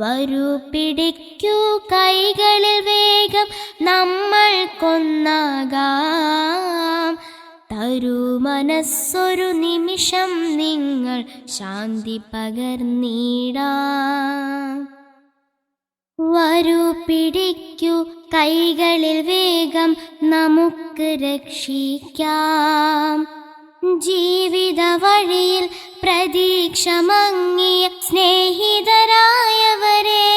വരൂ പിടിക്കൂ കൈകളിൽ വേഗം നമ്മൾ കൊന്നാകാം. തരൂ മനസ്സൊരു നിമിഷം നിങ്ങൾ ശാന്തി പകർന്നിടാം. വരൂ പിടിക്കൂ കൈകളിൽ വേഗം നമുക്ക് രക്ഷിക്കാം. ജീവിത വഴിയിൽ പ്രതീക്ഷ മങ്ങിയ സ്നേഹിതരായവരെ,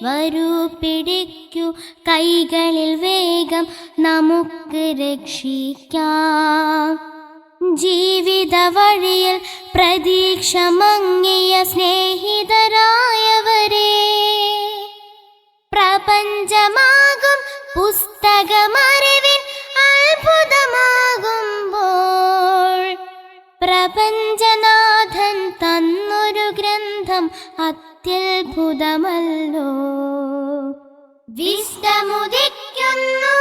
വരൂ പിടിക്കൂ കൈകളിൽ വേഗം നമുക്ക് രക്ഷിക്കാം. ജീവിത വഴിയിൽ പ്രതീക്ഷ മങ്ങിയ സ്നേഹിതരായവരെ, പ്രപഞ്ചമാകും പുസ്തകമറിവിൻ അത്ഭുതമാകുമ്പോൾ, പ്രപഞ്ചനാഥൻ തന്നൊരു ഗ്രന്ഥം അത്യത്ഭുതമല്ലോ. വിസ്തമുദിക്കുന്നു,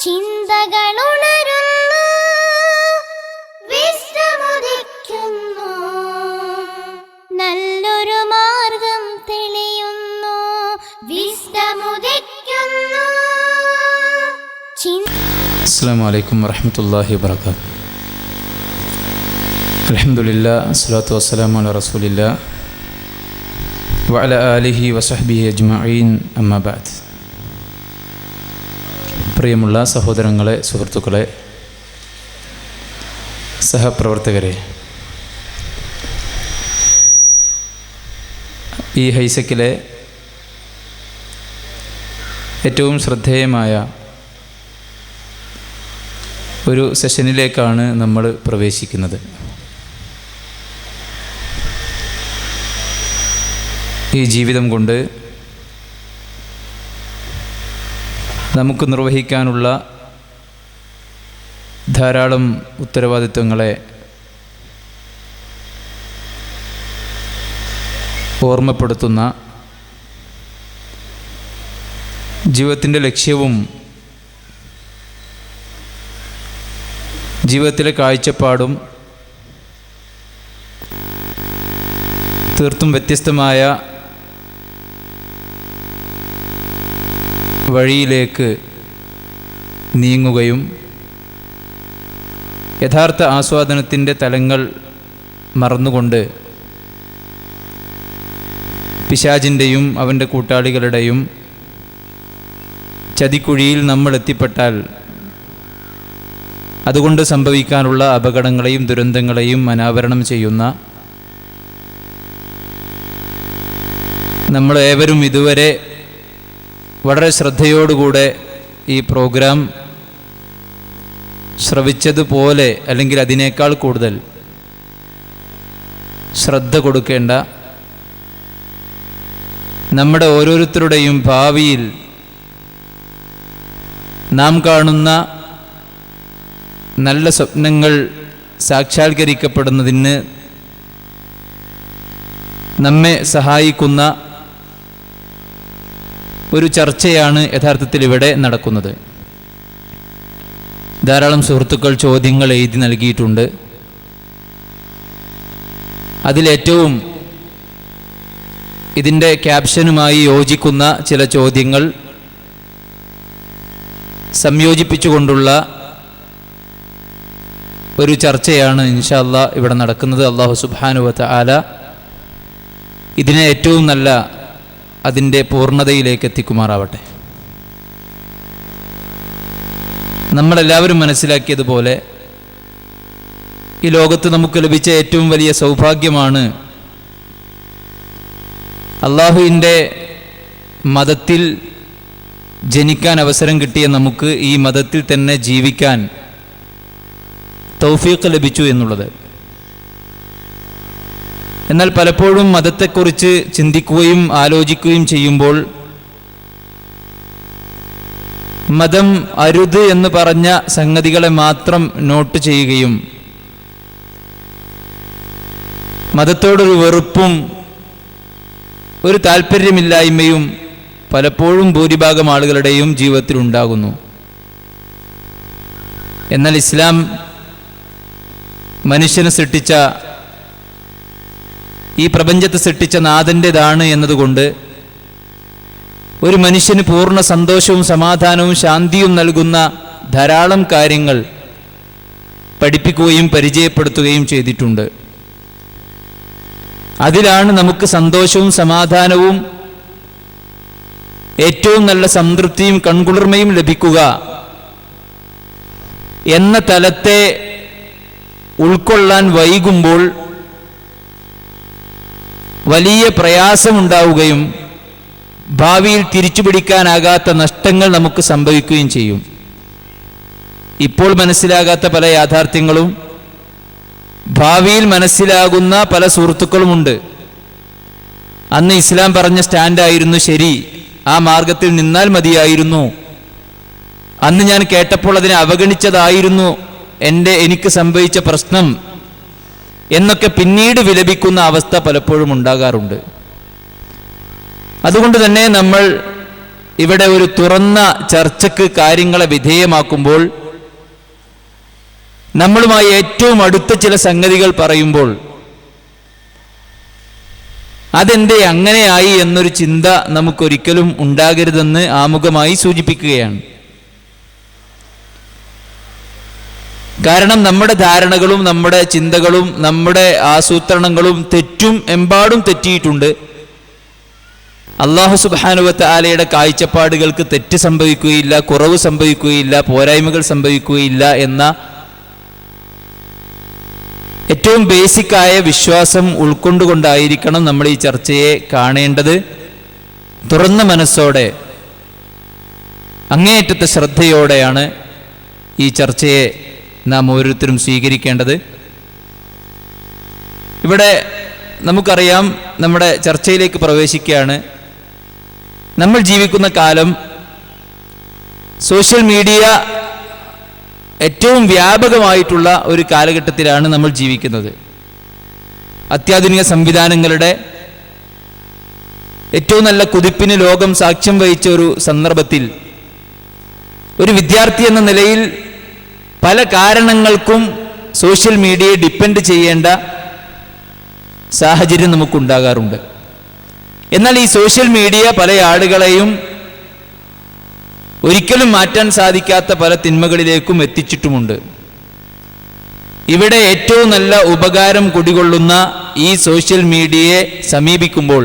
ചിന്തകളുണരുന്നു, വിസ്തമുദിക്കുന്നു, നല്ലൊരു മാർഗം തെളിയുന്നു. വിസ്തമുദിക്കുന്നു. അസ്സലാമു അലൈക്കും വറഹ്മത്തുള്ളാഹി വബറകാതുഹു. അൽഹംദുലില്ലാ അസ്സലാത്തു വസ്സലാമു അലാ റസൂലില്ലാ വഅലാ ആലിഹി വസഹ്ബിഹി അജ്മഈൻ, അമ്മാ ബഅദ്. പ്രിയമുള്ള സഹോദരങ്ങളെ, സുഹൃത്തുക്കളെ, സഹപ്രവർത്തകരെ, ഈ ഹൈസക്കിലെ ഏറ്റവും ശ്രദ്ധേയമായ ഒരു സെഷനിലേക്കാണ് നമ്മൾ പ്രവേശിക്കുന്നത്. ഈ ജീവിതം കൊണ്ട് നമുക്ക് നിർവഹിക്കാനുള്ള ധാരാളം ഉത്തരവാദിത്വങ്ങളെ ഓർമ്മപ്പെടുത്തുന്ന, ജീവിതത്തിൻ്റെ ലക്ഷ്യവും ജീവിതത്തിലെ കാഴ്ചപ്പാടും തീർത്തും വ്യത്യസ്തമായ വഴിയിലേക്ക് നീങ്ങുകയും യഥാർത്ഥ ആസ്വാദനത്തിൻ്റെ തലങ്ങൾ മറന്നുകൊണ്ട് പിശാചിൻ്റെയും അവൻ്റെ കൂട്ടാളികളുടെയും ചതിക്കുഴിയിൽ നമ്മൾ എത്തിപ്പെട്ടാൽ അതുകൊണ്ട് സംഭവിക്കാനുള്ള അപകടങ്ങളെയും ദുരന്തങ്ങളെയും അനാവരണം ചെയ്യുന്ന, നമ്മളേവരും ഇതുവരെ വളരെ ശ്രദ്ധയോടുകൂടെ ഈ പ്രോഗ്രാം ശ്രവിച്ചതുപോലെ അല്ലെങ്കിൽ അതിനേക്കാൾ കൂടുതൽ ശ്രദ്ധ കൊടുക്കേണ്ട, നമ്മുടെ ഓരോരുത്തരുടെയും ഭാവിയിൽ നാം കാണുന്ന നല്ല സ്വപ്നങ്ങൾ സാക്ഷാത്കരിക്കപ്പെടുന്നതിന് നമ്മെ സഹായിക്കുന്ന ഒരു ചർച്ചയാണ് യഥാർത്ഥത്തിൽ ഇവിടെ നടക്കുന്നത്. ധാരാളം സുഹൃത്തുക്കൾ ചോദ്യങ്ങൾ എഴുതി നൽകിയിട്ടുണ്ട്. അതിലേറ്റവും ഇതിൻ്റെ ക്യാപ്ഷനുമായി യോജിക്കുന്ന ചില ചോദ്യങ്ങൾ സംയോജിപ്പിച്ചുകൊണ്ടുള്ള ഒരു ചർച്ചയാണ് ഇൻഷാ അല്ലാഹ് ഇവിടെ നടക്കുന്നത്. അല്ലാഹു സുബ്ഹാനഹു വ തആല ഇതിനെ ഏറ്റവും നല്ല അതിൻ്റെ പൂർണ്ണതയിലേക്ക് എത്തിക്കുമാറാവട്ടെ. നമ്മളെല്ലാവരും മനസ്സിലാക്കിയതുപോലെ ഈ ലോകത്ത് നമുക്ക് ലഭിച്ച ഏറ്റവും വലിയ സൗഭാഗ്യമാണ് അല്ലാഹുവിൻ്റെ മതത്തിൽ ജനിക്കാൻ അവസരം കിട്ടിയ നമുക്ക് ഈ മതത്തിൽ തന്നെ ജീവിക്കാൻ തൗഫീഖ് ലഭിച്ചു എന്നുള്ളത്. എന്നാൽ പലപ്പോഴും മതത്തെക്കുറിച്ച് ചിന്തിക്കുകയും ആലോചിക്കുകയും ചെയ്യുമ്പോൾ മതം അരുത് എന്ന് പറഞ്ഞ സംഗതികളെ മാത്രം നോട്ട് ചെയ്യുകയും മതത്തോടൊരു വെറുപ്പും ഒരു താല്പര്യമില്ലായ്മയും പലപ്പോഴും ഭൂരിഭാഗം ആളുകളുടെയും ജീവിതത്തിൽ ഉണ്ടാകുന്നു. എന്നാൽ ഇസ്ലാം മനുഷ്യനെ സൃഷ്ടിച്ച ഈ പ്രപഞ്ചത്തെ സൃഷ്ടിച്ച നാഥൻ്റെതാണ് എന്നതുകൊണ്ട് ഒരു മനുഷ്യന് പൂർണ്ണ സന്തോഷവും സമാധാനവും ശാന്തിയും നൽകുന്ന ധാരാളം കാര്യങ്ങൾ പഠിപ്പിക്കുകയും പരിചയപ്പെടുത്തുകയും ചെയ്തിട്ടുണ്ട്. അതിലാണ് നമുക്ക് സന്തോഷവും സമാധാനവും ഏറ്റവും നല്ല സംതൃപ്തിയും കൺകുളിർമയും ലഭിക്കുക എന്ന തലത്തെ ഉൾക്കൊള്ളാൻ വൈകുമ്പോൾ വലിയ പ്രയാസമുണ്ടാവുകയും ഭാവിയിൽ തിരിച്ചുപിടിക്കാനാകാത്ത നഷ്ടങ്ങൾ നമുക്ക് സംഭവിക്കുകയും ചെയ്യും. ഇപ്പോൾ മനസ്സിലാകാത്ത പല യാഥാർത്ഥ്യങ്ങളും ഭാവിയിൽ മനസ്സിലാകുന്ന പല സുഹൃത്തുക്കളുമുണ്ട്. അന്ന് ഇസ്ലാം പറഞ്ഞ സ്റ്റാൻഡായിരുന്നു ശരി, ആ മാർഗത്തിൽ നിന്നാൽ മതിയായിരുന്നു, അന്ന് ഞാൻ കേട്ടപ്പോൾ അതിനെ അവഗണിച്ചതായിരുന്നു എനിക്ക് സംഭവിച്ച പ്രശ്നം എന്നൊക്കെ പിന്നീട് വിലപിക്കുന്ന അവസ്ഥ പലപ്പോഴും ഉണ്ടാകാറുണ്ട്. അതുകൊണ്ട് തന്നെ നമ്മൾ ഇവിടെ ഒരു തുറന്ന ചർച്ചയ്ക്ക് കാര്യങ്ങളെ വിധേയമാക്കുമ്പോൾ നമ്മളുമായി ഏറ്റവും അടുത്ത ചില സംഗതികൾ പറയുമ്പോൾ അതെന്തേ അങ്ങനെയായി എന്നൊരു ചിന്ത നമുക്കൊരിക്കലും ഉണ്ടാകരുതെന്ന് ആമുഖമായി സൂചിപ്പിക്കുകയാണ്. കാരണം നമ്മുടെ ധാരണകളും നമ്മുടെ ചിന്തകളും നമ്മുടെ ആസൂത്രണങ്ങളും എമ്പാടും തെറ്റിയിട്ടുണ്ട്. അല്ലാഹു സുബ്ഹാനഹു വ തആലയുടെ കാഴ്ചപ്പാടുകൾക്ക് തെറ്റ് സംഭവിക്കുകയില്ല, കുറവ് സംഭവിക്കുകയില്ല, പോരായ്മകൾ സംഭവിക്കുകയില്ല എന്ന ഏറ്റവും ബേസിക്കായ വിശ്വാസം ഉൾക്കൊണ്ടുകൊണ്ടായിരിക്കണം നമ്മൾ ഈ ചർച്ചയെ കാണേണ്ടത്. തുറന്ന മനസ്സോടെ അങ്ങേയറ്റത്തെ ശ്രദ്ധയോടെയാണ് ഈ ചർച്ചയെ നാം ഓരോരുത്തരും സ്വീകരിക്കേണ്ടത്. ഇവിടെ നമുക്കറിയാം, നമ്മുടെ ചർച്ചയിലേക്ക് പ്രവേശിക്കുകയാണ്. നമ്മൾ ജീവിക്കുന്ന കാലം സോഷ്യൽ മീഡിയ ഏറ്റവും വ്യാപകമായിട്ടുള്ള ഒരു കാലഘട്ടത്തിലാണ് നമ്മൾ ജീവിക്കുന്നത്. അത്യാധുനിക സംവിധാനങ്ങളുടെ ഏറ്റവും നല്ല കുതിപ്പിന് ലോകം സാക്ഷ്യം വഹിച്ച ഒരു സന്ദർഭത്തിൽ ഒരു വിദ്യാർത്ഥി എന്ന നിലയിൽ പല കാരണങ്ങൾക്കും സോഷ്യൽ മീഡിയയെ ഡിപ്പെൻഡ് ചെയ്യേണ്ട സാഹചര്യം നമുക്കുണ്ടാകാറുണ്ട്. എന്നാൽ ഈ സോഷ്യൽ മീഡിയ പല ആളുകളെയും ഒരിക്കലും മാറ്റാൻ സാധിക്കാത്ത പല തിന്മകളിലേക്കും എത്തിച്ചിട്ടുമുണ്ട്. ഇവിടെ ഏറ്റവും നല്ല ഉപകാരം കുടികൊള്ളുന്ന ഈ സോഷ്യൽ മീഡിയയെ സമീപിക്കുമ്പോൾ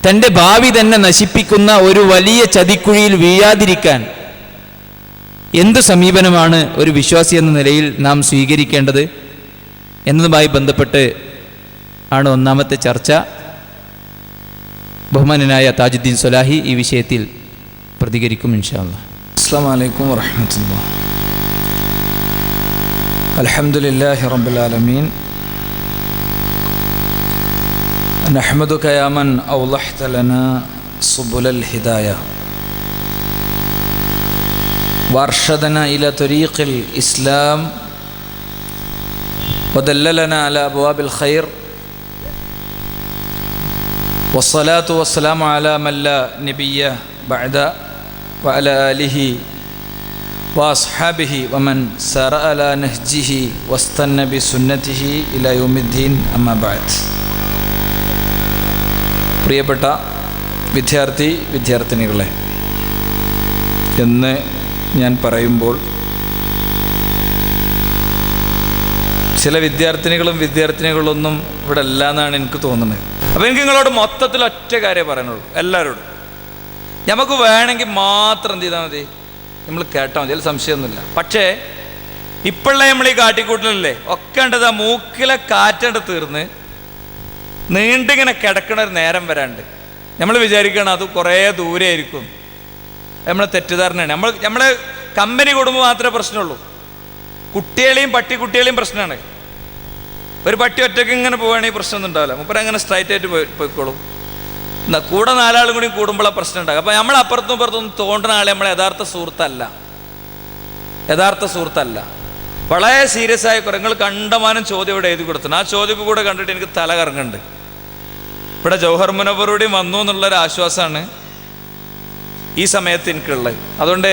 തൻ്റെ ഭാവി തന്നെ നശിപ്പിക്കുന്ന ഒരു വലിയ ചതിക്കുഴിയിൽ വീഴാതിരിക്കാൻ എന്തു സമീപനമാണ് ഒരു വിശ്വാസി എന്ന നിലയിൽ നാം സ്വീകരിക്കേണ്ടത് എന്നതുമായി ബന്ധപ്പെട്ട് ആണ് ഒന്നാമത്തെ ചർച്ച. ബഹുമാനനായ താജുദ്ദീൻ സ്വലാഹി ഈ വിഷയത്തിൽ പ്രതികരിക്കും ഇൻഷാ അല്ലാഹ്. അസ്സലാമു അലൈക്കും വറഹ്മത്തുള്ളാഹി. അൽഹംദുലില്ലാഹി റബ്ബിൽ ആലമീൻ. നഹ്മദുക യാ മൻ ഔളഹ്ത ലനാ സുബുലൽ ഹിദായ വഅർശദനാ ഇലാ തരീഖിൽ ഇസ്ലാം വദല്ലലനാ അലാ അബ്വാബിൽ ഖൈർ വസ്സലാത്തു വസ്സലാമു അലാ മൻ ലാ നബിയ്യ ബഅദ വഅലാ ആലിഹി വഅസ്ഹാബിഹി വമൻ സറ അലാ നഹ്ജിഹി വസ്തന്ന ബിസുന്നതിഹി ഇലാ യൗമിദ്ദീൻ. അമ്മാ ബഅദ്. പ്രിയപ്പെട്ട വിദ്യാർത്ഥിനികളെ, എന്ന് ഞാൻ പറയുമ്പോൾ ചില വിദ്യാർത്ഥിനികളൊന്നും ഇവിടെ അല്ല എന്നാണ് എനിക്ക് തോന്നുന്നത്. അപ്പോൾ എനിക്ക് നിങ്ങളോട് മൊത്തത്തിൽ ഒറ്റ കാര്യം പറയാനുള്ളൂ. എല്ലാവരോടും നമുക്ക് വേണമെങ്കിൽ മാത്രം എന്ത് ചെയ്താൽ മതി, നമ്മൾ കേട്ടാൽ മതി, അതിൽ സംശയമൊന്നുമില്ല. പക്ഷേ ഇപ്പോഴുള്ള നമ്മൾ ഈ കാട്ടിക്കൂട്ടലല്ലേ ഒക്കെ ഉണ്ടത്, ആ മൂക്കിലെ കാറ്റണ്ട് തീർന്ന് നീണ്ടിങ്ങനെ കിടക്കണ ഒരു നേരം വരാണ്ട് നമ്മൾ വിചാരിക്കണം അത് കുറേ ദൂരെ ആയിരിക്കും. നമ്മളെ തെറ്റിദ്ധാരണയാണ്. നമ്മളെ കമ്പനി കൂടുമ്പോൾ മാത്രമേ പ്രശ്നമുള്ളൂ. കുട്ടികളെയും പട്ടിക്കുട്ടികളെയും പ്രശ്നമാണ്. ഒരു പട്ടി ഒറ്റയ്ക്ക് ഇങ്ങനെ പോവുകയാണെങ്കിൽ പ്രശ്നമൊന്നും ഉണ്ടാവില്ല. മുപ്പര അങ്ങനെ സ്ട്രൈറ്റ് ആയിട്ട് പോയിക്കോളും. കൂടെ നാലാളും കൂടി കൂടുമ്പോഴാണ് പ്രശ്നം ഉണ്ടാകും. അപ്പം നമ്മൾ അപ്പുറത്തും ഇപ്പുറത്തൊന്നും തോണ്ടുന്ന ആളെ നമ്മളെ യഥാർത്ഥ സുഹൃത്തല്ല. വളരെ സീരിയസ് ആയ നിങ്ങൾ കണ്ടമാനം ചോദ്യം ഇവിടെ എഴുതി കൊടുത്തു. ആ ചോദ്യം കൂടെ കണ്ടിട്ട് എനിക്ക് തല കറങ്ങുന്നുണ്ട്. ഇവിടെ ജൗഹർ മുനവ്വറൂടെയും വന്നു എന്നുള്ളൊരു ആശ്വാസമാണ് ഈ സമയത്ത് എനിക്കുള്ളത്. അതുകൊണ്ട്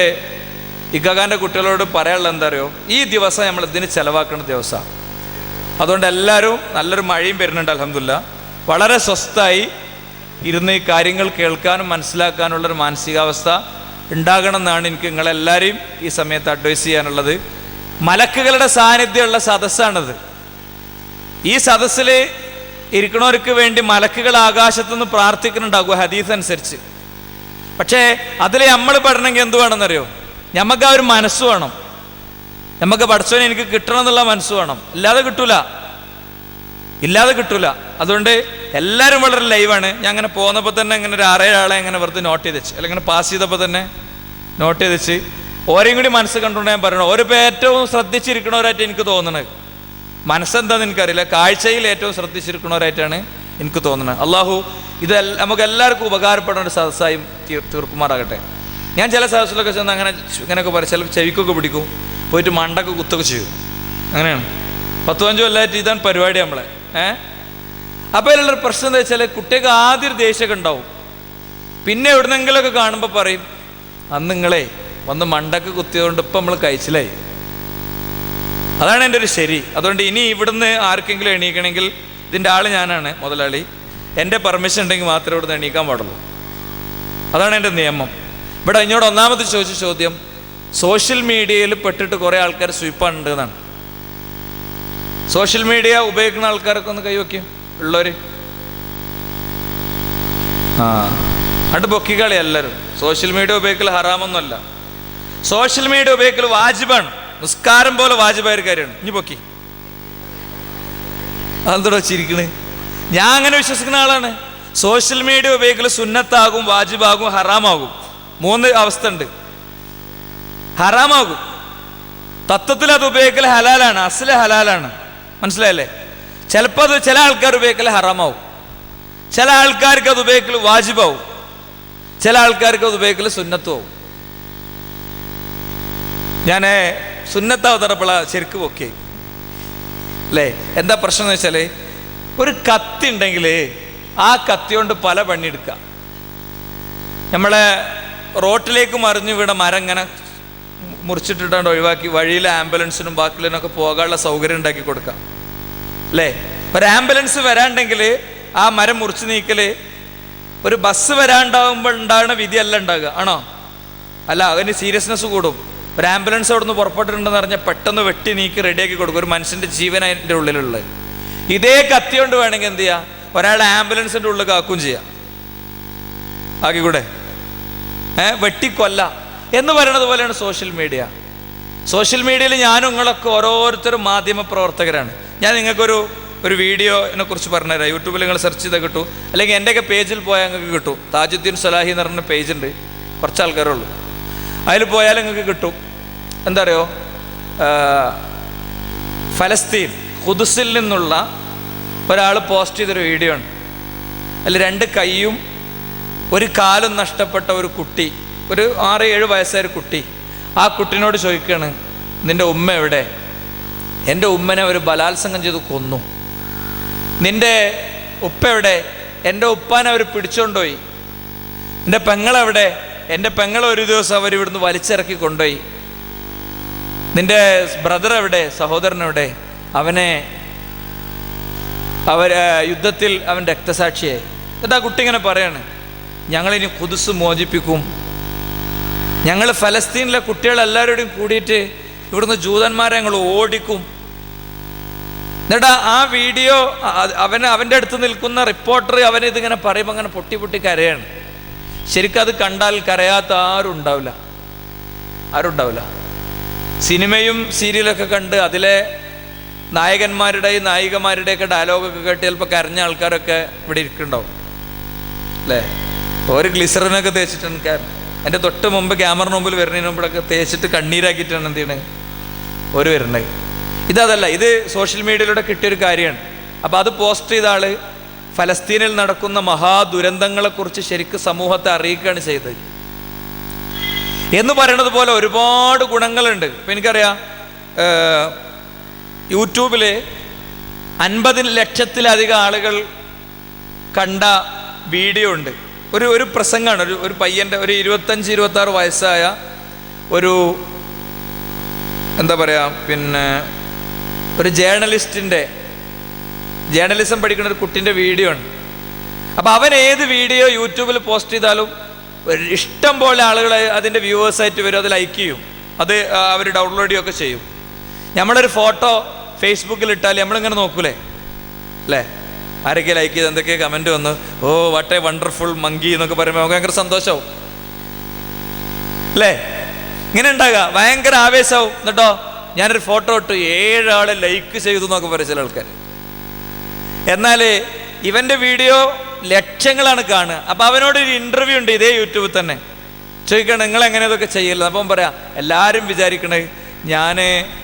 ഇക്കാക്കാൻ്റെ കുട്ടികളോട് പറയാനുള്ളത് എന്താ അറിയോ, ഈ ദിവസം നമ്മൾ ഇതിന് ചിലവാക്കുന്ന ദിവസമാണ്. അതുകൊണ്ട് എല്ലാവരും നല്ലൊരു മഴയും വരുന്നുണ്ട് അൽഹംദുലില്ലാ. വളരെ സ്വസ്ഥമായി ഇരുന്ന് ഈ കാര്യങ്ങൾ കേൾക്കാനും മനസ്സിലാക്കാനുള്ളൊരു മാനസികാവസ്ഥ ഉണ്ടാകണം എന്നാണ് എനിക്ക് നിങ്ങളെല്ലാവരെയും ഈ സമയത്ത് അഡ്വൈസ് ചെയ്യാനുള്ളത്. മലക്കുകളുടെ സാന്നിധ്യമുള്ള സദസ്സാണിത്. ഈ സദസ്സിൽ ഇരിക്കണവർക്ക് വേണ്ടി മലക്കുകൾ ആകാശത്തുനിന്ന് പ്രാർത്ഥിക്കുന്നുണ്ടാകും ഹദീസ് അനുസരിച്ച്. പക്ഷേ അതിൽ നമ്മൾ പെടണമെങ്കിൽ എന്ത് വേണമെന്നറിയോ? നമുക്ക് ആ ഒരു മനസ്സ് വേണം. നമുക്ക് പഠിച്ചവനെ എനിക്ക് കിട്ടണം എന്നുള്ള മനസ്സ് വേണം. ഇല്ലാതെ കിട്ടൂല. അതുകൊണ്ട് എല്ലാവരും വളരെ ലൈവാണ്. ഞാൻ അങ്ങനെ പോകുന്നപ്പോൾ തന്നെ ഇങ്ങനെ ഒരു 6-7 ആളെ അങ്ങനെ വെറുതെ നോട്ട് ചെയ്ത് വെച്ച്, അല്ലെങ്കിൽ ഇങ്ങനെ പാസ് ചെയ്തപ്പോൾ തന്നെ നോട്ട് ചെയ്ത് വെച്ച് ഓരെയും കൂടി മനസ്സ് കണ്ടുകൊണ്ട് ഞാൻ പറയണം. ഓരിപ്പോൾ ഏറ്റവും ശ്രദ്ധിച്ചിരിക്കണവരായിട്ട് എനിക്ക് തോന്നുന്നത്, മനസ്സെന്താന്ന് എനിക്കറിയില്ല, കാഴ്ചയിൽ ഏറ്റവും ശ്രദ്ധിച്ചിരിക്കണവരായിട്ടാണ് എനിക്ക് തോന്നുന്നത്. അള്ളാഹു ഇത് നമുക്ക് എല്ലാവർക്കും ഉപകാരപ്പെടുന്ന ഒരു സദസ്സായും തീർക്കുമാറാകട്ടെ. ഞാൻ ചില സദസ്സിലൊക്കെ ചെന്ന് ഇങ്ങനെയൊക്കെ പറയും, ചില ചെവിക്കൊക്കെ പിടിക്കും, പോയിട്ട് മണ്ടൊക്കെ കുത്തൊക്കെ ചെയ്യും. അങ്ങനെയാണ് 10-15 കൊല്ലമായിട്ട് ഇതാണ് പരിപാടി നമ്മളെ. അപ്പോൾ അതിലുള്ളൊരു പ്രശ്നം എന്താ വെച്ചാൽ, കുട്ടികൾക്ക് ആദ്യം ദേഷ്യമൊക്കെ ഉണ്ടാവും. പിന്നെ എവിടുന്നെങ്കിലുമൊക്കെ കാണുമ്പോൾ പറയും, അന്ന് നിങ്ങളെ വന്ന് മണ്ടൊക്കെ കുത്തിയതുകൊണ്ട് ഇപ്പം നമ്മൾ കഴിച്ചിലായി. അതാണ് എൻ്റെ ഒരു ശരി. അതുകൊണ്ട് ഇനി ഇവിടുന്ന് ആർക്കെങ്കിലും എണീക്കണമെങ്കിൽ ഇതിൻ്റെ ആൾ ഞാനാണ്, മുതലാളി. എൻ്റെ പെർമിഷൻ ഉണ്ടെങ്കിൽ മാത്രമേ ഇവിടുന്ന് എണീക്കാൻ പാടുള്ളൂ. അതാണ് എൻ്റെ നിയമം. ഇവിടെ എന്നോട് ഒന്നാമത് ചോദിച്ച ചോദ്യം, സോഷ്യൽ മീഡിയയിൽ പെട്ടിട്ട് കുറേ ആൾക്കാർ സ്വീപ്പാണുണ്ട് എന്നാണ്. സോഷ്യൽ മീഡിയ ഉപയോഗിക്കുന്ന ആൾക്കാരൊക്കെ ഒന്ന് കൈവയ്ക്കും ഉള്ളവർ. അത് പൊക്കിക്കളി എല്ലാവരും. സോഷ്യൽ മീഡിയ ഉപയോഗിക്കൽ ഹറാമൊന്നുമല്ല. സോഷ്യൽ മീഡിയ ഉപയോഗിക്കൽ വാജിബാണ്. നിസ്കാരം പോലെ വാജിബായ ഒരു കാര്യമാണ്. ഇനി പൊക്കി അതെന്തോടോ ചിരിക്കണ്? ഞാൻ അങ്ങനെ വിശ്വസിക്കുന്ന ആളാണ്. Social media ഉപയോഗിക്കൽ സുന്നത്താകും, വാജിബാകും, ഹറാമാകും. 3 അവസ്ഥ ഉണ്ട്. ഹറാമാകും. തത്വത്തിൽ അത് ഉപയോഗിക്കൽ ഹലാലാണ്, അസ്ല ഹലാലാണ്. മനസ്സിലായല്ലേ? ചിലപ്പോൾ അത് ചില ആൾക്കാർ ഉപയോഗിക്കൽ ഹറാമാവും, ചില ആൾക്കാർക്ക് അത് ഉപയോഗിക്കൽ വാജിബാവും, ചില ആൾക്കാർക്ക് അത് ഉപയോഗിക്കൽ സുന്നത്തും. ഞാൻ സുന്നത്താവതറപ്പള ശരിക്കും ഓക്കെ അല്ലേ? എന്താ പ്രശ്നം എന്ന് വെച്ചാൽ, ഒരു കത്തി ഉണ്ടെങ്കിൽ ആ കത്തി കൊണ്ട് പല പണിയെടുക്കാം. നമ്മളെ റോട്ടിലേക്ക് മറിഞ്ഞു വീണ മരം ഇങ്ങനെ മുറിച്ചിട്ടിട്ടാണ്ട് ഒഴിവാക്കി വഴിയിലെ ആംബുലൻസിനും ബാക്കിയുള്ളതിനൊക്കെ പോകാനുള്ള സൗകര്യം ഉണ്ടാക്കി കൊടുക്കാം അല്ലേ? ഒരു ആംബുലൻസ് വരാണ്ടെങ്കിൽ ആ മരം മുറിച്ച് നീക്കൽ ഒരു ബസ് വരാണ്ടാവുമ്പോൾ ഉണ്ടാകുന്ന വിധിയല്ല ഉണ്ടാകുക, ആണോ? അല്ല, അതിന് സീരിയസ്നെസ് കൂടും. ഒരു ആംബുലൻസ് അവിടെ നിന്ന് പുറപ്പെട്ടിട്ടുണ്ടെന്ന് പറഞ്ഞാൽ പെട്ടെന്ന് വെട്ടി നീക്കി റെഡിയാക്കി കൊടുക്കും. ഒരു മനുഷ്യൻ്റെ ജീവൻ അതിൻ്റെ ഉള്ളിലുള്ളത്. ഇതേ കത്തി കൊണ്ട് വേണമെങ്കിൽ എന്ത് ചെയ്യാം, ഒരാളെ ആംബുലൻസിൻ്റെ ഉള്ളിൽ കാക്കുകയും ചെയ്യാം. ആക്കിക്കൂടെ? വെട്ടിക്കൊല്ല എന്ന് പറയുന്നത് പോലെയാണ് സോഷ്യൽ മീഡിയ. സോഷ്യൽ മീഡിയയിൽ ഞാനും നിങ്ങളൊക്കെ ഓരോരുത്തരും മാധ്യമ പ്രവർത്തകരാണ്. ഞാൻ നിങ്ങൾക്കൊരു വീഡിയോനെ കുറിച്ച് പറഞ്ഞുതരാം. യൂട്യൂബിൽ നിങ്ങൾ സെർച്ച് ചെയ്താൽ കിട്ടും, അല്ലെങ്കിൽ എൻ്റെയൊക്കെ പേജിൽ പോയാൽ നിങ്ങൾക്ക് കിട്ടും. താജുദ്ദീൻ സലാഹി എന്ന് പറഞ്ഞ പേജുണ്ട്, കുറച്ച് ആൾക്കാരേ ഉള്ളൂ. അതിൽ പോയാൽ നിങ്ങൾക്ക് കിട്ടും. എന്താ അറിയോ, ഫലസ്തീൻ ഖുദ്സിൽ നിന്നുള്ള ഒരാൾ പോസ്റ്റ് ചെയ്തൊരു വീഡിയോ ആണ്. അതിൽ 2 കൈയും 1 കാലും നഷ്ടപ്പെട്ട ഒരു കുട്ടി, ഒരു 6-7 വയസ്സായ ഒരു കുട്ടി. ആ കുട്ടിനോട് ചോദിക്കുകയാണ്, നിൻ്റെ ഉമ്മ എവിടെ? എൻ്റെ ഉമ്മനെ ഒരു ബലാത്സംഗം ചെയ്ത് കൊന്നു. നിൻ്റെ ഉപ്പ എവിടെ? എൻ്റെ ഉപ്പാനെ അവർ പിടിച്ചോണ്ടുപോയി. എൻ്റെ പെങ്ങളെവിടെ? എൻ്റെ പെങ്ങളെ ഒരു ദിവസം അവർ ഇവിടുന്ന് വലിച്ചിറക്കി കൊണ്ടുപോയി. നിൻ്റെ ബ്രദർ എവിടെ? സഹോദരൻ എവിടെ? അവർ യുദ്ധത്തിൽ അവൻ രക്തസാക്ഷിയായി. എന്നിട്ട് ആ കുട്ടി ഇങ്ങനെ പറയാണ്, ഞങ്ങളിനി ഖുദ്സ് മോചിപ്പിക്കും, ഞങ്ങൾ ഫലസ്തീനിലെ കുട്ടികളെല്ലാവരോടും കൂടിയിട്ട് ഇവിടുന്ന് ജൂതന്മാരെ ഞങ്ങൾ ഓടിക്കും. എന്നിട്ട് ആ വീഡിയോ അവൻ്റെ അടുത്ത് നിൽക്കുന്ന റിപ്പോർട്ടർ അവനിതിങ്ങനെ പറയുമ്പോൾ അങ്ങനെ പൊട്ടി പൊട്ടി കരയാണ്. ശരിക്കും അത് കണ്ടാൽ കരയാത്ത ആരും ഉണ്ടാവില്ല. സിനിമയും സീരിയലൊക്കെ കണ്ട് അതിലെ നായകന്മാരുടെയും നായികമാരുടെയൊക്കെ ഡയലോഗൊക്കെ കേട്ട് ചിലപ്പോൾ കരഞ്ഞ ആൾക്കാരൊക്കെ ഇവിടെ ഇരിക്കുന്നുണ്ടാവും അല്ലേ? ഒരു ഗ്ലിസറിനൊക്കെ തേച്ചിട്ടുണ്ട്. എൻ്റെ തൊട്ട് മുമ്പ് ക്യാമറ മുമ്പിൽ വരുന്നതിന് മുമ്പൊക്കെ തേച്ചിട്ട് കണ്ണീരാക്കിയിട്ടാണ് എന്ത് ചെയ്യണത് ഒരു വരുന്നത്. ഇതല്ല, ഇത് സോഷ്യൽ മീഡിയയിലൂടെ കിട്ടിയൊരു കാര്യമാണ്. അപ്പോൾ അത് പോസ്റ്റ് ചെയ്ത ആൾ ഫലസ്തീനിൽ നടക്കുന്ന മഹാദുരന്തങ്ങളെക്കുറിച്ച് ശരിക്കും സമൂഹത്തെ അറിയിക്കുകയാണ് ചെയ്തത്. എന്ന് പറയുന്നത് പോലെ ഒരുപാട് ഗുണങ്ങളുണ്ട്. ഇപ്പം എനിക്കറിയാം, യൂട്യൂബിൽ 50 ലക്ഷത്തിലധികം ആളുകൾ കണ്ട വീഡിയോ ഉണ്ട്. ഒരു പ്രസംഗമാണ്. ഒരു പയ്യൻ്റെ, ഒരു 25-26 വയസ്സായ ഒരു എന്താ പറയുക, പിന്നെ ഒരു ജേർണലിസ്റ്റിൻ്റെ ജേർണലിസം പഠിക്കുന്ന ഒരു കുട്ടീൻ്റെ വീഡിയോ ആണ്. അപ്പോൾ അവൻ ഏത് വീഡിയോ യൂട്യൂബിൽ പോസ്റ്റ് ചെയ്താലും ഇഷ്ടം പോലെ ആളുകൾ അതിൻ്റെ വ്യൂവേഴ്സായിട്ട് വരും, അത് ലൈക്ക് ചെയ്യും, അത് അവർ ഡൗൺലോഡ് ചെയ്യുകയൊക്കെ ചെയ്യും. നമ്മളൊരു ഫോട്ടോ ഫേസ്ബുക്കിൽ ഇട്ടാൽ നമ്മളിങ്ങനെ നോക്കൂലേ അല്ലേ, ആരൊക്കെ ലൈക്ക് ചെയ്ത് എന്തൊക്കെ കമൻറ്റ് വന്നു, oh what a wonderful monkey എന്നൊക്കെ പറയുമ്പോൾ നമുക്ക് ഭയങ്കര സന്തോഷമാവും അല്ലേ, ഇങ്ങനെ ഉണ്ടാകുക, ഭയങ്കര ആവേശമാവും. എന്നിട്ടോ ഞാനൊരു ഫോട്ടോ ഇട്ട് 7 ആളെ ലൈക്ക് ചെയ്തു എന്നൊക്കെ പറയും ചില ആൾക്കാർ. എന്നാൽ ഇവൻ്റെ വീഡിയോ ലക്ഷങ്ങളാണ് കാണുക. അപ്പോൾ അവനോടൊരു ഇൻ്റർവ്യൂ ഉണ്ട് ഇതേ യൂട്യൂബിൽ തന്നെ, ചോദിക്കണം നിങ്ങൾ എങ്ങനെ ഇതൊക്കെ ചെയ്യരുത്. അപ്പം പറയാം എല്ലാവരും വിചാരിക്കണേ ഞാൻ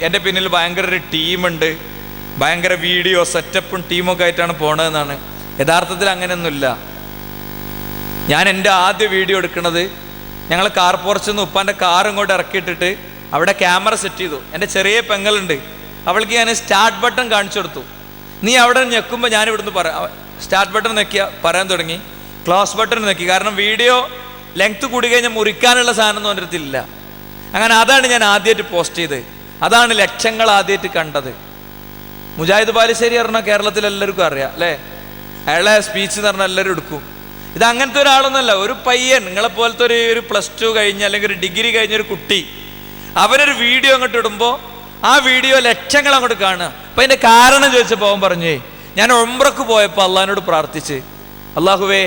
എൻ്റെ പിന്നിൽ ഭയങ്കര ഒരു ടീമുണ്ട്, ഭയങ്കര വീഡിയോ സെറ്റപ്പും ടീമൊക്കെ ആയിട്ടാണ് പോണതെന്നാണ്. യഥാർത്ഥത്തിൽ അങ്ങനെയൊന്നുമില്ല. ഞാൻ എൻ്റെ ആദ്യ വീഡിയോ എടുക്കുന്നത് ഞങ്ങൾ കാർ പോർച്ചിൽ നിന്ന് ഉപ്പാൻ്റെ കാർ ഇങ്ങോട്ട് ഇറക്കിയിട്ടിട്ട് അവിടെ ക്യാമറ സെറ്റ് ചെയ്തു. എൻ്റെ ചെറിയ പെങ്ങളുണ്ട്, അവൾക്ക് ഞാൻ സ്റ്റാർട്ട് ബട്ടൺ കാണിച്ചു കൊടുത്തു. നീ അവിടെ ഞെക്കുമ്പോൾ ഞാൻ ഇവിടുന്ന് സ്റ്റാർട്ട് ബട്ടൺ ഞെക്കിയ പറയാൻ തുടങ്ങി, ക്ലോസ് ബട്ടൺ ഞെക്കി. കാരണം വീഡിയോ ലെങ്ത് കൂടി കഴിഞ്ഞാൽ മുറിക്കാനുള്ള സാധനം എൻ്റെ അടുത്തില്ല. അങ്ങനെ അതാണ് ഞാൻ ആദ്യമായിട്ട് പോസ്റ്റ് ചെയ്തത്, അതാണ് ലക്ഷങ്ങൾ ആദ്യമായിട്ട് കണ്ടത്. മുജാഹിദ് ബാലുശ്ശേരി പറഞ്ഞാൽ കേരളത്തിൽ എല്ലാവർക്കും അറിയാം അല്ലേ, അയാളെ സ്പീച്ച് എന്ന് പറഞ്ഞാൽ എല്ലാവരും എടുക്കും. ഇത് അങ്ങനത്തെ ഒരാളൊന്നുമല്ല, ഒരു പയ്യൻ നിങ്ങളെപ്പോലത്തെ ഒരു +2 കഴിഞ്ഞ് അല്ലെങ്കിൽ ഒരു ഡിഗ്രി കഴിഞ്ഞൊരു കുട്ടി, അവനൊരു വീഡിയോ അങ്ങോട്ട് ഇടുമ്പോൾ ആ വീഡിയോ ലക്ഷങ്ങൾ അങ്ങോട്ട് കാണുക. അപ്പം അതിൻ്റെ കാരണം ചോദിച്ചപ്പോൾ അവൻ പറഞ്ഞേ, ഞാൻ ഉംറക്ക് പോയപ്പോൾ അള്ളാഹിനോട് പ്രാർത്ഥിച്ച്, അള്ളാഹുവേ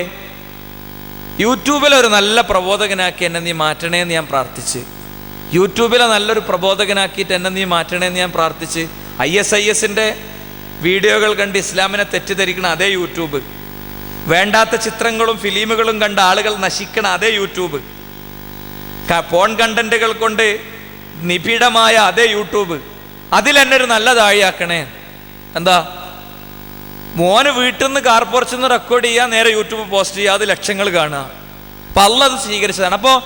യൂട്യൂബിലെ ഒരു നല്ല പ്രബോധകനാക്കി എന്നെ നീ മാറ്റണേ എന്ന് ഞാൻ പ്രാർത്ഥിച്ച്, യൂട്യൂബിലെ നല്ലൊരു പ്രബോധകനാക്കിയിട്ട് എന്നെ നീ മാറ്റണേ എന്ന് ഞാൻ പ്രാർത്ഥിച്ച്. ISISൻ്റെ വീഡിയോകൾ കണ്ട് ഇസ്ലാമിനെ തെറ്റിദ്ധരിക്കണ അതേ യൂട്യൂബ്, വേണ്ടാത്ത ചിത്രങ്ങളും ഫിലിമുകളും കണ്ട് ആളുകൾ നശിക്കണ അതേ യൂട്യൂബ്, പോൺ കണ്ടന്റുകൾ കൊണ്ട് നിബിഡമായ അതേ യൂട്യൂബ്, അതിലെന്നെ ഒരു നല്ല താഴിയാക്കണേ. എന്താ മോന് വീട്ടിൽ നിന്ന് കാർ പോർച്ചിൽ നിന്ന് റെക്കോർഡ് ചെയ്യുക, നേരെ യൂട്യൂബ് പോസ്റ്റ് ചെയ്യുക, അത് ലക്ഷങ്ങൾ കാണുക. അപ്പം അള്ളാഹ് അത് സ്വീകരിച്ചതാണ്. അപ്പോൾ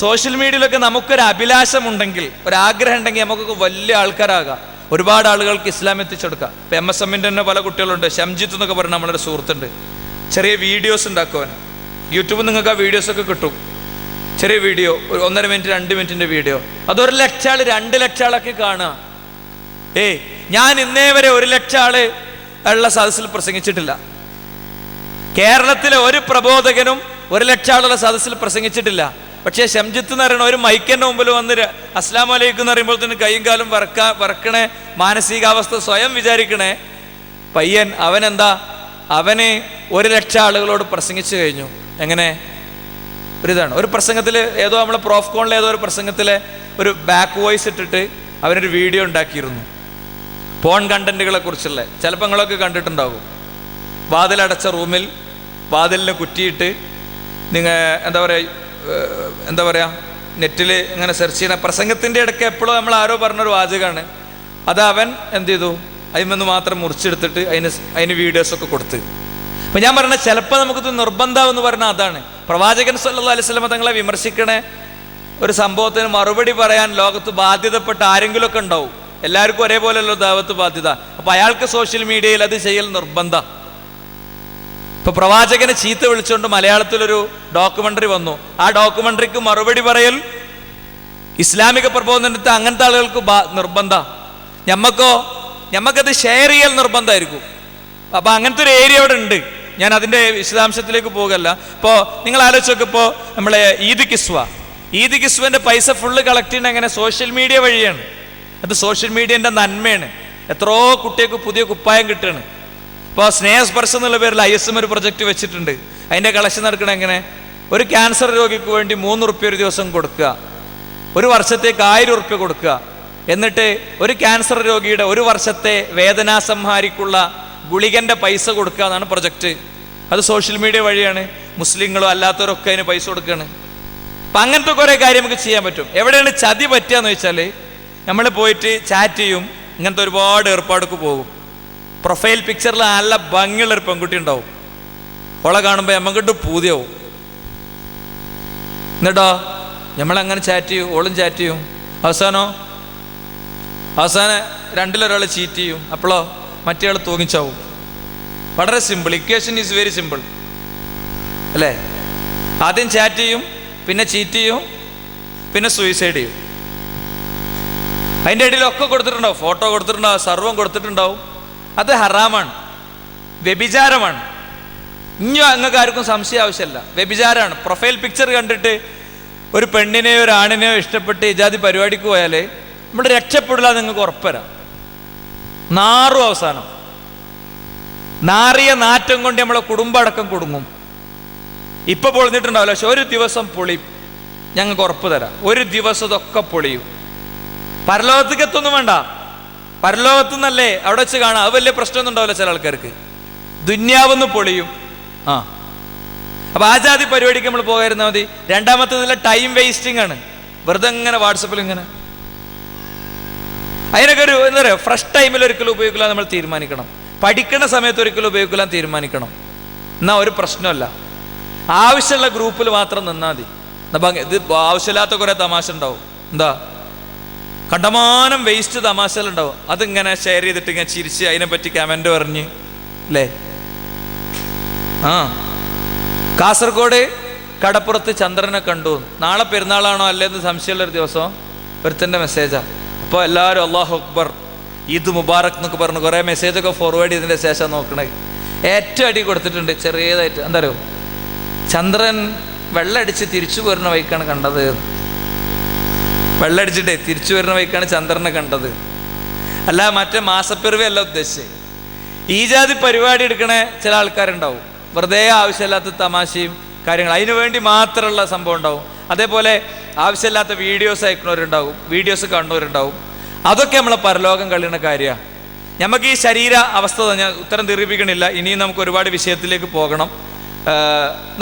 സോഷ്യൽ മീഡിയയിലൊക്കെ നമുക്കൊരു അഭിലാഷമുണ്ടെങ്കിൽ, ഒരാഗ്രഹം ഉണ്ടെങ്കിൽ നമുക്കൊക്കെ വലിയ ആൾക്കാരാകാം, ഒരുപാട് ആളുകൾക്ക് ഇസ്ലാം എത്തിച്ചെടുക്കാം. ഇപ്പം MSMൻ്റെ തന്നെ പല കുട്ടികളുണ്ട്, ഷംജിത്ത് എന്നൊക്കെ പറഞ്ഞ നമ്മളൊരു സുഹൃത്തുണ്ട്, ചെറിയ വീഡിയോസ് ഉണ്ടാക്കുവാൻ. യൂട്യൂബിൽ നിങ്ങൾക്ക് ആ വീഡിയോസൊക്കെ കിട്ടും, ചെറിയ വീഡിയോ, ഒരു 1.5 മിനിറ്റ് 2 മിനിറ്റിൻ്റെ വീഡിയോ, അത് 1 ലക്ഷം ആൾ 2 ലക്ഷം ആളൊക്കെ കാണുക. ഞാൻ ഇന്നേ വരെ 1 ലക്ഷം ആള് ഉള്ള സദസ്സിൽ പ്രസംഗിച്ചിട്ടില്ല. കേരളത്തിലെ ഒരു പ്രബോധകനും 1 ലക്ഷം ആളുള്ള സദസ്സിൽ പ്രസംഗിച്ചിട്ടില്ല. പക്ഷേ ഷംജിത്ത് എന്ന് പറയുന്ന ഒരു മൈക്കിൻ്റെ മുമ്പിൽ വന്ന് അസ്സലാമു അലൈക്കും എന്ന് പറയുമ്പോൾ തന്നെ കൈയും കാലും വറക്കണേ മാനസികാവസ്ഥ സ്വയം വിചാരിക്കണേ പയ്യൻ, അവന് 1 ലക്ഷം ആളുകളോട് പ്രസംഗിച്ചു കഴിഞ്ഞു. എങ്ങനെ ഒരിതാണ്, ഒരു പ്രസംഗത്തിൽ ഏതോ നമ്മളെ പ്രോഫ് കോണിലെ ഏതോ ഒരു പ്രസംഗത്തിലെ ഒരു ബാക്ക് വോയിസ് ഇട്ടിട്ട് അവനൊരു വീഡിയോ ഉണ്ടാക്കിയിരുന്നു പോൺ കണ്ടന്റുകളെ കുറിച്ചുള്ള. ചിലപ്പോൾ നിങ്ങളൊക്കെ കണ്ടിട്ടുണ്ടാകും. വാതിലടച്ച റൂമിൽ വാതിലിനെ കുറ്റിയിട്ട് നിങ്ങൾ എന്താ പറയുക നെറ്റിൽ ഇങ്ങനെ സെർച്ച് ചെയ്യണ പ്രസംഗത്തിൻ്റെ ഇടയ്ക്ക് എപ്പോഴും നമ്മൾ ആരോ പറഞ്ഞൊരു വാചകമാണ്, അത് അവൻ എന്ത് ചെയ്തു, അതിൽ മാത്രം മുറിച്ചെടുത്തിട്ട് അതിന് വീഡിയോസൊക്കെ കൊടുത്ത്. അപ്പം ഞാൻ പറഞ്ഞ ചിലപ്പോൾ നമുക്കിത് നിർബന്ധം എന്ന് പറഞ്ഞാൽ അതാണ്. പ്രവാചകൻ സല്ലല്ലാഹു അലൈഹി വസല്ലം തങ്ങളെ വിമർശിക്കണ ഒരു സംഭവത്തിന് മറുപടി പറയാൻ ലോകത്ത് ബാധ്യതപ്പെട്ട ആരെങ്കിലുമൊക്കെ ഉണ്ടാവും. എല്ലാവർക്കും ഒരേപോലെയല്ലോ ദാവത്ത് ബാധ്യത. അപ്പം അയാൾക്ക് സോഷ്യൽ മീഡിയയിൽ അത് ചെയ്യൽ നിർബന്ധം. ഇപ്പൊ പ്രവാചകനെ ചീത്ത വിളിച്ചുകൊണ്ട് മലയാളത്തിലൊരു ഡോക്യുമെന്ററി വന്നു. ആ ഡോക്യുമെന്ററിക്ക് മറുപടി പറയൽ ഇസ്ലാമിക പ്രബോധനത്തെ അങ്ങനത്തെ ആളുകൾക്ക് നിർബന്ധം. ഞമ്മക്കത് ഷെയർ ചെയ്യൽ നിർബന്ധമായിരിക്കും. അപ്പൊ അങ്ങനത്തെ ഒരു ഏരിയ അവിടെ ഉണ്ട്. ഞാൻ അതിന്റെ വിശദാംശത്തിലേക്ക് പോകല്ല. ഇപ്പോൾ നിങ്ങൾ ആലോചിച്ച് നോക്കിപ്പോൾ നമ്മളെ ഈദ് കിസ്വന്റെ പൈസ ഫുള്ള് കളക്ട് ചെയ്യുന്നത് എങ്ങനെ? സോഷ്യൽ മീഡിയ വഴിയാണ്. അത് സോഷ്യൽ മീഡിയന്റെ നന്മയാണ്. എത്രയോ കുട്ടികൾക്ക് പുതിയ കുപ്പായം കിട്ടുകയാണ്. ഇപ്പോൾ സ്നേഹസ്പർശം എന്നുള്ള പേരിൽ ISM ഒരു പ്രൊജക്റ്റ് വെച്ചിട്ടുണ്ട്. അതിൻ്റെ കളക്ഷൻ നടക്കണം എങ്ങനെ? ഒരു ക്യാൻസർ രോഗിക്ക് വേണ്ടി 3 റുപ്യ ഒരു ദിവസം കൊടുക്കുക, 1 വർഷത്തേക്ക് 1000 റുപ്യ കൊടുക്കുക. എന്നിട്ട് ഒരു ക്യാൻസർ രോഗിയുടെ 1 വർഷത്തെ വേദനാസംഹാരിക്കുള്ള ഗുളികൻ്റെ പൈസ കൊടുക്കുക എന്നാണ് പ്രൊജക്റ്റ്. അത് സോഷ്യൽ മീഡിയ വഴിയാണ്. മുസ്ലിങ്ങളോ അല്ലാത്തവരൊക്കെ അതിന് പൈസ കൊടുക്കുകയാണ്. അപ്പം അങ്ങനത്തെ കുറേ കാര്യം നമുക്ക് ചെയ്യാൻ പറ്റും. എവിടെയാണ് ചതി പറ്റുകയെന്ന് വെച്ചാൽ, നമ്മൾ പോയിട്ട് ചാറ്റ് ചെയ്യും, ഇങ്ങനത്തെ ഒരുപാട് ഏർപ്പാടൊക്കെ പോകും. പ്രൊഫൈൽ പിക്ചറിൽ നല്ല ഭംഗിയുള്ളൊരു പെൺകുട്ടി ഉണ്ടാവും. ഓളെ കാണുമ്പോൾ നമ്മക്കിട്ട് പൂതിയാവും. എന്നിട്ടോ നമ്മളങ്ങനെ ചാറ്റ് ചെയ്യും, ഓളും ചാറ്റ് ചെയ്യും. അവസാനം 2-ൽ-1 ചീറ്റ് ചെയ്യും. അപ്പോഴോ മറ്റേ ആൾ തൂങ്ങിച്ചാവും. വളരെ simple, equation is very simple അല്ലേ? ആദ്യം ചാറ്റ് ചെയ്യും, പിന്നെ ചീറ്റ് ചെയ്യും, പിന്നെ സൂയിസൈഡ് ചെയ്യും. അതിൻ്റെ ഇടയിലൊക്കെ കൊടുത്തിട്ടുണ്ടാവും, ഫോട്ടോ കൊടുത്തിട്ടുണ്ടാവും, സർവം കൊടുത്തിട്ടുണ്ടാവും. അത് ഹറാമാണ്. വ്യഭിചാരമാണ്. ഇനിയോ നിങ്ങൾക്ക് ആർക്കും സംശയം ആവശ്യമില്ല, വ്യഭിചാരമാണ്. പ്രൊഫൈൽ പിക്ചർ കണ്ടിട്ട് ഒരു പെണ്ണിനെയോ ഒരു ആണിനെയോ ഇഷ്ടപ്പെട്ട് ഇജാതി പരിപാടിക്ക് പോയാൽ നമ്മൾ രക്ഷപ്പെടില്ല, നിങ്ങൾക്ക് ഉറപ്പുവരാം. നാറും അവസാനം. നാറിയ നാറ്റം കൊണ്ട് നമ്മളെ കുടുംബമടക്കം കുടുങ്ങും. ഇപ്പൊ പൊളിഞ്ഞിട്ടുണ്ടാവില്ല, പക്ഷെ ഒരു ദിവസം പൊളിയും, ഞങ്ങൾക്ക് ഉറപ്പ് തരാം. ഒരു ദിവസം ഇതൊക്കെ പൊളിയും. പരലോകത്തേക്ക് എത്തൊന്നും വേണ്ട, പരലോകത്തു നിന്നല്ലേ അവിടെ വെച്ച് കാണാം. അത് വലിയ പ്രശ്നമൊന്നും ഉണ്ടാവില്ല ചില ആൾക്കാർക്ക്. ദുന്യാവെന്ന് പൊളിയും. അപ്പൊ ആ ജാതി പരിപാടിക്ക് നമ്മൾ പോകാതിരുന്നാൽ മതി. രണ്ടാമത്തേതിലെ ടൈം വേസ്റ്റിംഗ് ആണ്. വെറുതെ ഇങ്ങനെ വാട്സപ്പിൽ ഇങ്ങനെ, അതിനൊക്കെ ഒരു എന്താ പറയുക, ഫ്രഷ് ടൈമിൽ ഒരിക്കലും ഉപയോഗിക്കില്ല നമ്മൾ തീരുമാനിക്കണം. പഠിക്കുന്ന സമയത്ത് ഒരിക്കലും ഉപയോഗിക്കാൻ തീരുമാനിക്കണം. എന്നാൽ ഒരു പ്രശ്നമല്ല, ആവശ്യമുള്ള ഗ്രൂപ്പിൽ മാത്രം നിന്നാൽ മതി. ഇത് ആവശ്യമില്ലാത്ത കുറെ തമാശ ഉണ്ടാവും. എന്താ, കണ്ടമാനം വേസ്റ്റ് തമാശകളുണ്ടാവും. അതിങ്ങനെ ഷെയർ ചെയ്തിട്ട് ഇങ്ങനെ ചിരിച്ച് അതിനെപ്പറ്റി കമന്റ് പറഞ്ഞ് അല്ലേ. കാസർഗോഡ് കടപ്പുറത്ത് ചന്ദ്രനെ കണ്ടു. നാളെ പെരുന്നാളാണോ അല്ലേന്ന് സംശയമുള്ളൊരു ദിവസം ഒരുത്തൻ്റെ മെസ്സേജാ. അപ്പോൾ എല്ലാവരും അല്ലാഹു അക്ബർ, ഈദ് മുബാറക് എന്നൊക്കെ പറഞ്ഞ് കുറേ മെസ്സേജൊക്കെ ഫോർവേഡ് ചെയ്തതിൻ്റെ ശേഷം നോക്കണേ. ഏറ്റവും അടി കൊടുത്തിട്ടുണ്ട് ചെറിയതായിട്ട്. എന്താ പറയുക, ചന്ദ്രൻ വെള്ളമടിച്ച് തിരിച്ചു വരുന്ന വഴിക്കാണ് കണ്ടത്. വെള്ളമടിച്ചിട്ടേ തിരിച്ചു വരുന്ന വഴിക്കാണ് ചന്ദ്രനെ കണ്ടത്, അല്ല മറ്റേ മാസപ്പിറവി അല്ല ഉദ്ദേശിച്ചത്. ഈ ജാതി പരിപാടി എടുക്കണ ചില ആൾക്കാരുണ്ടാവും, വെറുതെ ആവശ്യമില്ലാത്ത തമാശയും കാര്യങ്ങൾ, അതിനു വേണ്ടി മാത്രമുള്ള സംഭവം ഉണ്ടാവും. അതേപോലെ ആവശ്യമില്ലാത്ത വീഡിയോസ് അയക്കുന്നവരുണ്ടാവും, വീഡിയോസ് കാണുന്നവരുണ്ടാവും. അതൊക്കെ നമ്മളെ പരലോകം കളിയുന്ന കാര്യമാണ്. നമുക്ക് ഈ ശരീര അവസ്ഥ ഞാൻ ഉത്തരം ദീർഘിപ്പിക്കണില്ല, ഇനിയും നമുക്ക് ഒരുപാട് വിഷയത്തിലേക്ക് പോകണം.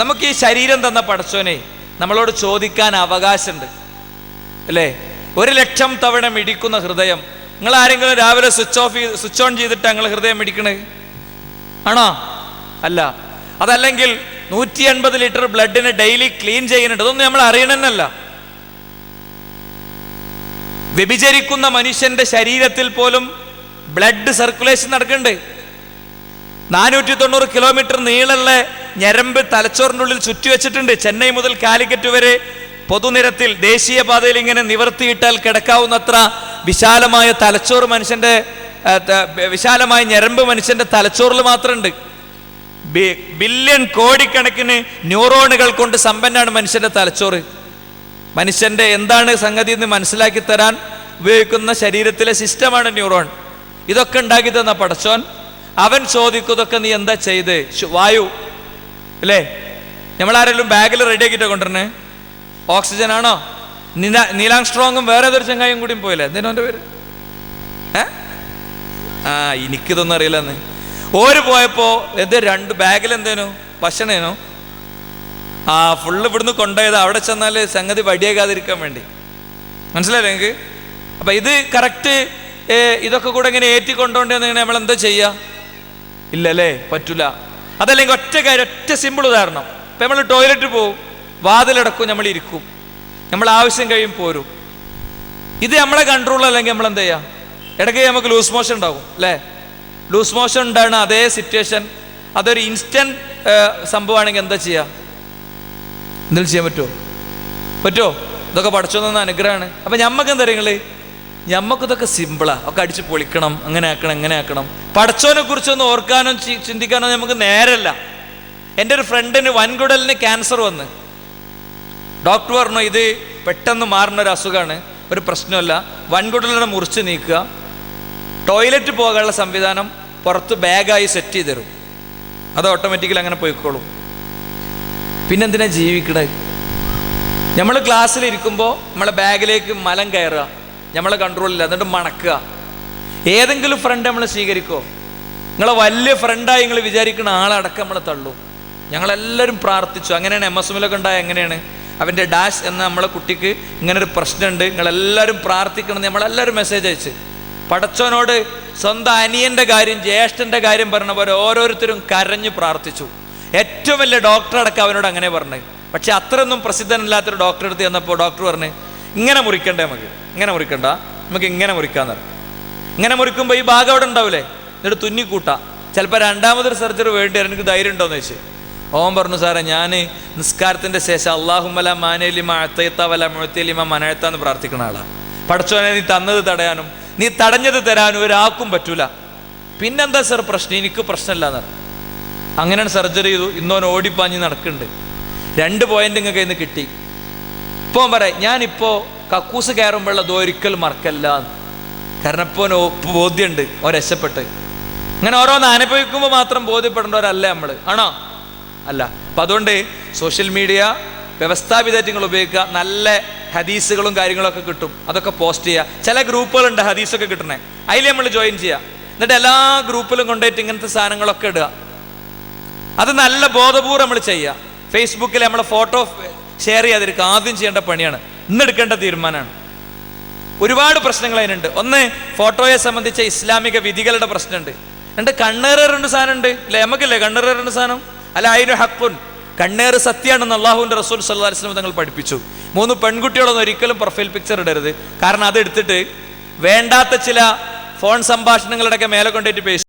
നമുക്ക് ഈ ശരീരം തന്ന പടച്ചോനെ നമ്മളോട് ചോദിക്കാൻ അവകാശമുണ്ട് അല്ലേ. 1,00,000 തവണ മിടിക്കുന്ന ഹൃദയം. നിങ്ങൾ ആരെങ്കിലും രാവിലെ സ്വിച്ച് ഓൺ ചെയ്തിട്ട് നിങ്ങൾ ഹൃദയം മിടിക്കണേ ആണോ? അല്ല. അതല്ലെങ്കിൽ 180 ലിറ്റർ ബ്ലഡിനെ ഡെയിലി ക്ലീൻ ചെയ്യുന്നുണ്ട്. അതൊന്നും നമ്മൾ അറിയണമെന്നല്ല. വ്യഭിചരിക്കുന്ന മനുഷ്യന്റെ ശരീരത്തിൽ പോലും ബ്ലഡ് സർക്കുലേഷൻ നടക്കുന്നുണ്ട്. 490 കിലോമീറ്റർ നീളമുള്ള ഞരമ്പ് തലച്ചോറിൻ്റെ ഉള്ളിൽ ചുറ്റിവെച്ചിട്ടുണ്ട്. ചെന്നൈ മുതൽ കാലിക്കറ്റ് വരെ പൊതുനിരത്തിൽ ദേശീയപാതയിൽ ഇങ്ങനെ നിവർത്തിയിട്ടാൽ കിടക്കാവുന്നത്ര വിശാലമായ തലച്ചോറ് മനുഷ്യന്റെ, വിശാലമായ ഞരമ്പ് മനുഷ്യന്റെ തലച്ചോറിൽ മാത്രമുണ്ട്. ബില്യൺ കോടിക്കണക്കിന് ന്യൂറോണുകൾ കൊണ്ട് സമ്പന്നാണ് മനുഷ്യന്റെ തലച്ചോറ്. മനുഷ്യന്റെ എന്താണ് സംഗതി എന്ന് മനസ്സിലാക്കി തരാൻ ഉപയോഗിക്കുന്ന ശരീരത്തിലെ സിസ്റ്റമാണ് ന്യൂറോൺ. ഇതൊക്കെ ഉണ്ടാക്കി തന്ന പടച്ചോൻ അവൻ ചോദിക്കുന്നതൊക്കെ നീ എന്താ ചെയ്ത്? വായു അല്ലേ, നമ്മളാരെങ്കിലും ബാഗിൽ റെഡിയാക്കിയിട്ടാ കൊണ്ടുവരണേ? ഓക്സിജൻ ആണോ? നീലാം സ്ട്രോങ്ങും വേറെ ഏതൊരു ചങ്ങായും കൂടിയും പോയില്ലേ, എന്തേനോ എൻ്റെ പേര്? എനിക്കിതൊന്നും അറിയില്ലെന്ന്. ഓര് പോയപ്പോ എന്ത് 2 ബാഗിൽ എന്തേനു ഭക്ഷണേനോ ഫുള്ള് ഇവിടുന്ന് കൊണ്ടുപോയത് അവിടെ ചെന്നാൽ സംഗതി വടിയാകാതിരിക്കാൻ വേണ്ടി. മനസ്സിലായില്ലേ നിങ്ങൾക്ക്? അപ്പം ഇത് കറക്റ്റ് ഇതൊക്കെ കൂടെ ഇങ്ങനെ ഏറ്റിക്കൊണ്ടോണ്ടെന്ന് നമ്മൾ എന്താ ചെയ്യുക? ഇല്ലല്ലേ, പറ്റൂല. അതല്ലെങ്കിൽ ഒറ്റ കാര്യം, ഒറ്റ സിമ്പിൾ ഉദാഹരണം. ഇപ്പം നമ്മൾ ടോയ്ലറ്റ് പോവും, വാതിലടക്കും, നമ്മൾ ഇരിക്കും, നമ്മൾ ആവശ്യം കഴിയും പോരും. ഇത് നമ്മളെ കൺട്രോൾ അല്ലെങ്കിൽ നമ്മൾ എന്താ ചെയ്യുക? ഇടയ്ക്ക് നമുക്ക് ലൂസ് മോഷൻ ഉണ്ടാവും അല്ലേ? ലൂസ് മോഷൻ ഉണ്ടാകുന്ന അതേ സിറ്റുവേഷൻ അതൊരു ഇൻസ്റ്റൻറ്റ് സംഭവമാണെങ്കിൽ എന്താ ചെയ്യുക? എന്തെങ്കിലും ചെയ്യാൻ പറ്റുമോ? ഇതൊക്കെ പഠിച്ചോന്ന അനുഗ്രഹമാണ്. അപ്പം ഞമ്മക്ക് എന്താ പറയുക, ഞമ്മക്ക് ഇതൊക്കെ സിമ്പിളാ, ഒക്കെ അടിച്ച് പൊളിക്കണം, അങ്ങനെ ആക്കണം, എങ്ങനെ ആക്കണം. പഠിച്ചോനെ കുറിച്ചൊന്നും ഓർക്കാനോ ചിന്തിക്കാനോ നമുക്ക് നേരല്ല. എൻ്റെ ഒരു ഫ്രണ്ടിന് വൻകുടലിന് ക്യാൻസർ വന്ന് ഡോക്ടർ പറഞ്ഞു ഇത് പെട്ടെന്ന് മാറുന്ന ഒരു അസുഖമാണ്, ഒരു പ്രശ്നമല്ല, വൻകുടലിനെ മുറിച്ച് നീക്കുക, ടോയ്ലറ്റ് പോകാനുള്ള സംവിധാനം പുറത്ത് ബാഗായി സെറ്റ് ചെയ്ത് തരും, അത് ഓട്ടോമാറ്റിക്കലി അങ്ങനെ പോയിക്കോളും. പിന്നെന്തിനാ ജീവിക്കണേ? നമ്മൾ ക്ലാസ്സിലിരിക്കുമ്പോൾ നമ്മളെ ബാഗിലേക്ക് മലം കയറുക, നമ്മളെ കൺട്രോളില്ല, എന്നിട്ട് മണക്കുക. ഏതെങ്കിലും ഫ്രണ്ട് നമ്മൾ സ്വീകരിക്കുമോ? നിങ്ങളെ വലിയ ഫ്രണ്ടായി നിങ്ങൾ വിചാരിക്കുന്ന ആളടക്കം നമ്മളെ തള്ളൂ. ഞങ്ങളെല്ലാവരും പ്രാർത്ഥിച്ചു. അങ്ങനെയാണ് MS-ലൊക്കെ ഉണ്ടായ. എങ്ങനെയാണ് അവൻ്റെ ഡാഷ് എന്ന നമ്മളെ കുട്ടിക്ക് ഇങ്ങനൊരു പ്രശ്നമുണ്ട്, നിങ്ങളെല്ലാവരും പ്രാർത്ഥിക്കണം. നമ്മളെല്ലാവരും മെസ്സേജ് അയച്ച് പടച്ചോനോട് സ്വന്തം അനിയൻ്റെ കാര്യം, ജ്യേഷ്ഠൻ്റെ കാര്യം പറഞ്ഞ പോലെ ഓരോരുത്തരും കരഞ്ഞ് പ്രാർത്ഥിച്ചു. ഏറ്റവും വലിയ ഡോക്ടർ അടക്കം അവനോട് അങ്ങനെ പറഞ്ഞത്. പക്ഷെ അത്രയൊന്നും പ്രസിദ്ധനല്ലാത്തൊരു ഡോക്ടറെ അടുത്ത് ചെന്നപ്പോൾ ഡോക്ടർ പറഞ്ഞ് ഇങ്ങനെ മുറിക്കണ്ടേ, ഇങ്ങനെ മുറിക്കണ്ട, നമുക്ക് ഇങ്ങനെ മുറിക്കാന്ന് പറഞ്ഞു. ഇങ്ങനെ മുറിക്കുമ്പോൾ ഈ ഭാഗം അവിടെ ഉണ്ടാവില്ലേ, എന്നിട്ട് തുന്നിക്കൂട്ടാ. ചിലപ്പോൾ രണ്ടാമതൊരു സർജറി വേണ്ടി വരും, എനിക്ക് ധൈര്യം ഉണ്ടോയെന്ന് ചോദിച്ചു. ഓൻ പറഞ്ഞു സാറേ ഞാൻ നിസ്കാരത്തിൻ്റെ ശേഷം അല്ലാഹുമ്മല മാനേലിമ അത്തയ്ത്തവല മുഴത്തേലിമ മനഴത്താന്ന് പ്രാർത്ഥിക്കുന്ന ആളാണ്. പടച്ചോനെ നീ തന്നത് തടയാനും നീ തടഞ്ഞത് തരാനും ഒരാൾക്കും പറ്റൂല. പിന്നെന്താ സാർ പ്രശ്നം? എനിക്ക് പ്രശ്നമില്ലാന്ന് പറഞ്ഞു. അങ്ങനെയാണ് സർജറി ചെയ്തു. ഇന്നോൻ ഓടിപ്പാഞ്ഞ് നടക്കുന്നുണ്ട്. 2 പോയിന്റ് നിങ്ങൾക്ക് ഇന്ന് കിട്ടി. ഇപ്പോൾ പറയാം, ഞാനിപ്പോൾ കക്കൂസ് കയറുമ്പോഴുള്ളത് ഒരിക്കലും മറക്കല്ല. കാരണം ഇപ്പോൾ ബോധ്യമുണ്ട് ഓ രക്ഷപ്പെട്ട്. അങ്ങനെ ഓരോന്ന് അനുഭവിക്കുമ്പോൾ മാത്രം ബോധ്യപ്പെടേണ്ടവരല്ല നമ്മൾ, ആണോ? അല്ല. അപ്പം അതുകൊണ്ട് സോഷ്യൽ മീഡിയ വ്യവസ്ഥാപിതമായിട്ട് നിങ്ങൾ ഉപയോഗിക്കുക. നല്ല ഹദീസുകളും കാര്യങ്ങളൊക്കെ കിട്ടും, അതൊക്കെ പോസ്റ്റ് ചെയ്യുക. ചില ഗ്രൂപ്പുകളുണ്ട് ഹദീസൊക്കെ കിട്ടണേ, അതിൽ നമ്മൾ ജോയിൻ ചെയ്യുക. എന്നിട്ട് എല്ലാ ഗ്രൂപ്പിലും കൊണ്ടുപോയിട്ട് ഇങ്ങനത്തെ സാധനങ്ങളൊക്കെ ഇടുക. അത് നല്ല ബോധപൂർവ്വം നമ്മൾ ചെയ്യുക. ഫേസ്ബുക്കിൽ നമ്മളെ ഫോട്ടോ ഷെയർ ചെയ്യാതിരിക്കുക ആദ്യം ചെയ്യേണ്ട പണിയാണ്, ഇന്നെടുക്കേണ്ട തീരുമാനമാണ്. ഒരുപാട് പ്രശ്നങ്ങൾ അതിനുണ്ട്. ഒന്ന്, ഫോട്ടോയെ സംബന്ധിച്ച ഇസ്ലാമിക വിധികളുടെ പ്രശ്നമുണ്ട്. 2, കണ്ണേറേറേണ്ട സാധനമുണ്ട് അല്ലേ? നമുക്കില്ലേ കണ്ണേറേറേണ്ട സാധനം? അല്ല, അതിന് ഹക്കുൻ, കണ്ണേറ് സത്യമാണെന്ന് അള്ളാഹുവിൻ്റെ റസൂൽ സല്ലല്ലാഹു അലൈഹി വസല്ലം തങ്ങൾ പഠിപ്പിച്ചു. 3 പെൺകുട്ടികളൊന്നും ഒരിക്കലും പ്രൊഫൈൽ പിക്ചർ ഇടരുത്. കാരണം അതെടുത്തിട്ട് വേണ്ടാത്ത ചില ഫോൺ സംഭാഷണങ്ങളുടെയൊക്കെ മേലെ കൊണ്ടിട്ട് പേശി